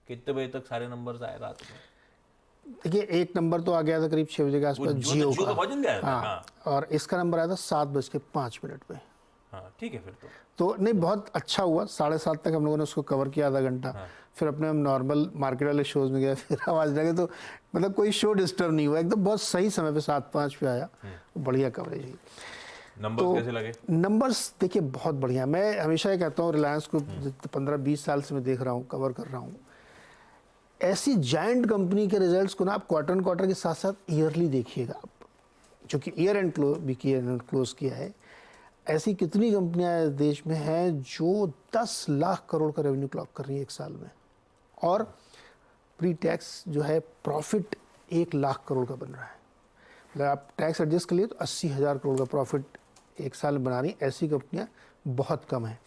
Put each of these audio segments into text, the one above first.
कितने बजे तक सारे नंबर्स आए रात में? देखिए, एक नंबर तो आ गया था करीब 6 बजे के आसपास, जियो का का। बहुत जल्दी आया था। हाँ, हाँ और इसका नंबर आया था 7:05 पे। हाँ, ठीक है फिर तो नहीं, बहुत अच्छा हुआ। 7:30 तक हम लोगों ने उसको कवर किया, आधा घंटा। हाँ। फिर अपने हम नॉर्मल मार्केट वाले शोज में गए, फिर आवाज लगे, तो मतलब कोई शो डिस्टर्ब नहीं हुआ, एकदम बहुत सही समय पे 7:05 पे आया। बढ़िया कवरेज हुई। नंबर्स कैसे लगे? नंबर्स देखिए बहुत बढ़िया। मैं हमेशा ये कहता हूँ, रिलायंस को 15-20 साल से मैं देख रहा हूँ, कवर कर रहा हूँ। ऐसी जायंट कंपनी के रिजल्ट्स को ना आप क्वार्टर क्वार्टर के साथ साथ ईयरली देखिएगा आप, जो कि ईयर एंड क्लोज किया है। ऐसी कितनी कंपनियां देश में हैं जो 10 लाख करोड़ का रेवेन्यू क्लॉक कर रही है एक साल में, और प्री टैक्स जो है प्रॉफिट 1 लाख करोड़ का बन रहा है। मतलब आप टैक्स एडजस्ट कर लिए तो 80,000 करोड़ का प्रॉफिट एक साल में बना रही है। ऐसी कंपनियां बहुत कम हैं।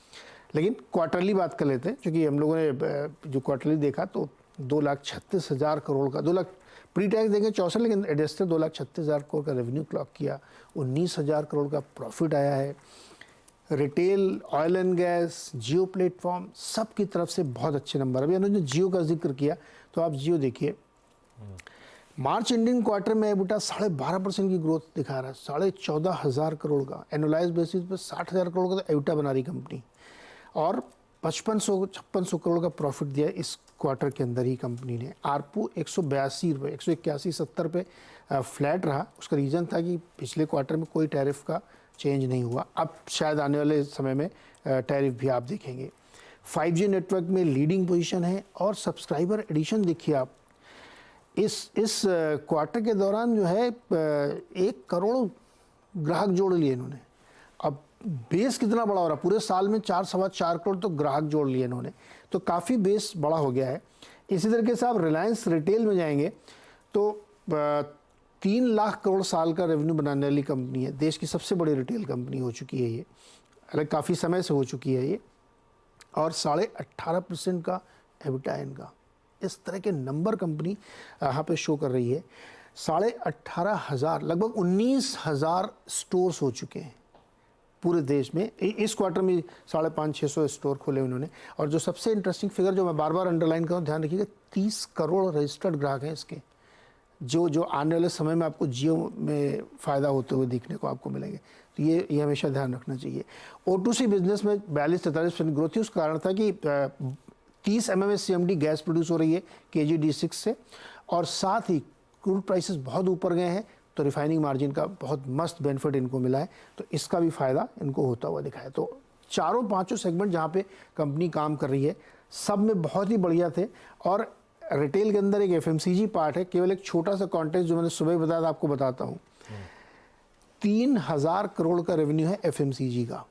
लेकिन क्वार्टरली बात कर लेते हैं, क्योंकि हम लोगों ने जो क्वार्टरली देखा तो 2,36,000 करोड़ का, 2 लाख प्री टैक्स देंगे 64, लेकिन एडजस्टेड 2,36,000 करोड़ का रेवेन्यू क्लॉक किया। 19,000 करोड़ का प्रॉफिट आया है। Retail, oil and gas, Jio platform, सब की तरफ से बहुत अच्छे नंबर। अभी उन्होंने जियो का जिक्र किया, तो आप जियो देखिए, मार्च इंडियन क्वार्टर में एबिटा 12.5% की ग्रोथ दिखा रहा है। 14,500 करोड़ का एनुलाइज बेसिस पे 60,000 करोड़ का तो एबिटा बना रही कंपनी, और 5500-5600 करोड़ का प्रॉफिट दिया इस क्वार्टर के अंदर ही कंपनी ने। आरपू 182 रुपये, 181-70 पे फ्लैट रहा। उसका रीज़न था कि पिछले क्वार्टर में कोई टैरिफ का चेंज नहीं हुआ। अब शायद आने वाले समय में टैरिफ भी आप देखेंगे। 5G नेटवर्क में लीडिंग पोजीशन है, और सब्सक्राइबर एडिशन देखिए आप, इस क्वार्टर के दौरान जो है 1 करोड़ ग्राहक जोड़ लिए इन्होंने। अब बेस कितना बड़ा हो रहा है, पूरे साल में 4-4.25 करोड़ तो ग्राहक जोड़ लिए इन्होंने, तो काफ़ी बेस बड़ा हो गया है। इसी तरीके से आप रिलायंस रिटेल में जाएंगे तो 3 लाख करोड़ साल का रेवेन्यू बनाने वाली कंपनी है। देश की सबसे बड़ी रिटेल कंपनी हो चुकी है ये, अलग काफ़ी समय से हो चुकी है ये, और 18.5% का एबिटा इनका। इस तरह के नंबर कंपनी यहाँ पे शो कर रही है। 18,500, लगभग 19,000 स्टोर्स हो चुके हैं पूरे देश में। इस क्वार्टर में 550-600 स्टोर खोले उन्होंने। और जो सबसे इंटरेस्टिंग फिगर जो मैं बार बार अंडरलाइन करूँ, ध्यान रखिएगा, 30 करोड़ रजिस्टर्ड ग्राहक हैं इसके, जो आने वाले समय में आपको जियो में फ़ायदा होते हुए देखने को आपको मिलेंगे। तो ये हमेशा ध्यान रखना चाहिए। O2C बिजनेस में 42-43% ग्रोथ थी। उसका कारण था कि 30 MMSCMD गैस प्रोड्यूस हो रही है KG-D6 से, और साथ ही क्रूड प्राइसेस बहुत ऊपर गए हैं, तो रिफाइनिंग मार्जिन का बहुत मस्त बेनिफिट इनको मिला है, तो इसका भी फ़ायदा इनको होता हुआ दिखा है। तो चारों पांचों सेगमेंट जहाँ पे कंपनी काम कर रही है, सब में बहुत ही बढ़िया थे। और रिटेल के अंदर एक FMCG पार्ट है। केवल एक छोटा सा कॉन्टेक्स्ट जो मैंने सुबह बताया था, आपको बताता हूँ। 3,000 करोड़ का रेवेन्यू है FMCG का।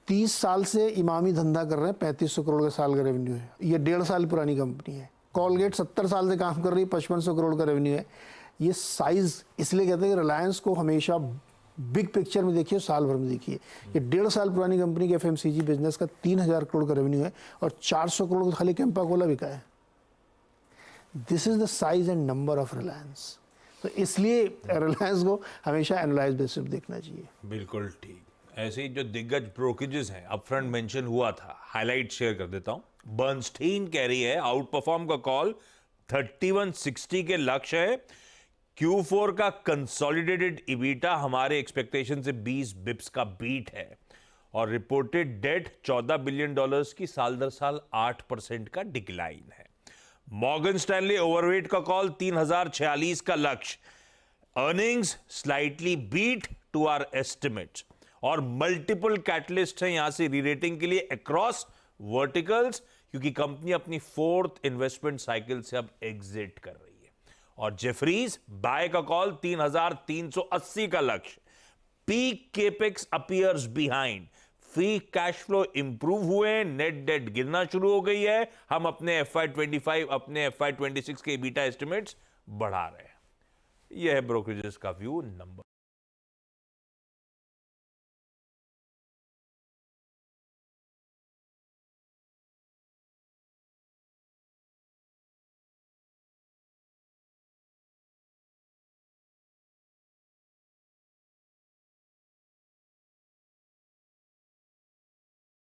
30 साल से इमामी धंधा कर रहे हैं, 3500 करोड़ का साल का रेवेन्यू है। ये 1.5 साल पुरानी कंपनी है। कॉलगेट 70 साल से काम कर रही है, 5500 करोड़ का रेवेन्यू है। ये साइज़ इसलिए कहते हैं कि रिलायंस को हमेशा बिग पिक्चर में देखिए, साल भर में देखिए। ये 1.5 साल पुरानी कंपनी के FMCG बिजनेस का 3,000 करोड़ का रेवेन्यू है, और 400 करोड़ का खाली कैंपा कोला बिका है। This is the size and number of Reliance. तो इसलिए रिलायंस को हमेशा एनालाइज बेसिस देखना चाहिए। बिल्कुल ठीक। ऐसे ही जो दिग्गज ब्रोकरेजेस हैं, अपफ्रंट मेंशन हुआ था, हाईलाइट शेयर कर देता हूं। बर्नस्टीन कह रही है आउट परफॉर्म का कॉल, 3160 के लक्ष्य है। Q4 का कंसोलिडेटेड इबिटा हमारे एक्सपेक्टेशन से 20 बिप्स का बीट है, और रिपोर्टेड डेट $14 बिलियन की साल दर साल 8% का डिक्लाइन है। मॉर्गन स्टैनली ओवरवेट का कॉल, 3046 का लक्ष्य। Earnings slightly beat to our estimates, और मल्टीपल कैटलिस्ट हैं यहां से रीरेटिंग के लिए अक्रॉस वर्टिकल्स, क्योंकि कंपनी अपनी 4th इन्वेस्टमेंट साइकिल से अब एग्जिट कर रही है। और जेफरीज बाय का कॉल, 3,380 का लक्ष्य। Peak capex appears behind, free cash flow improve हुए, नेट डेट गिरना शुरू हो गई है। हम अपने FY25, अपने FY26 के बीटा एस्टिमेट्स बढ़ा रहे हैं। यह है ब्रोकरेजेस का व्यू। नंबर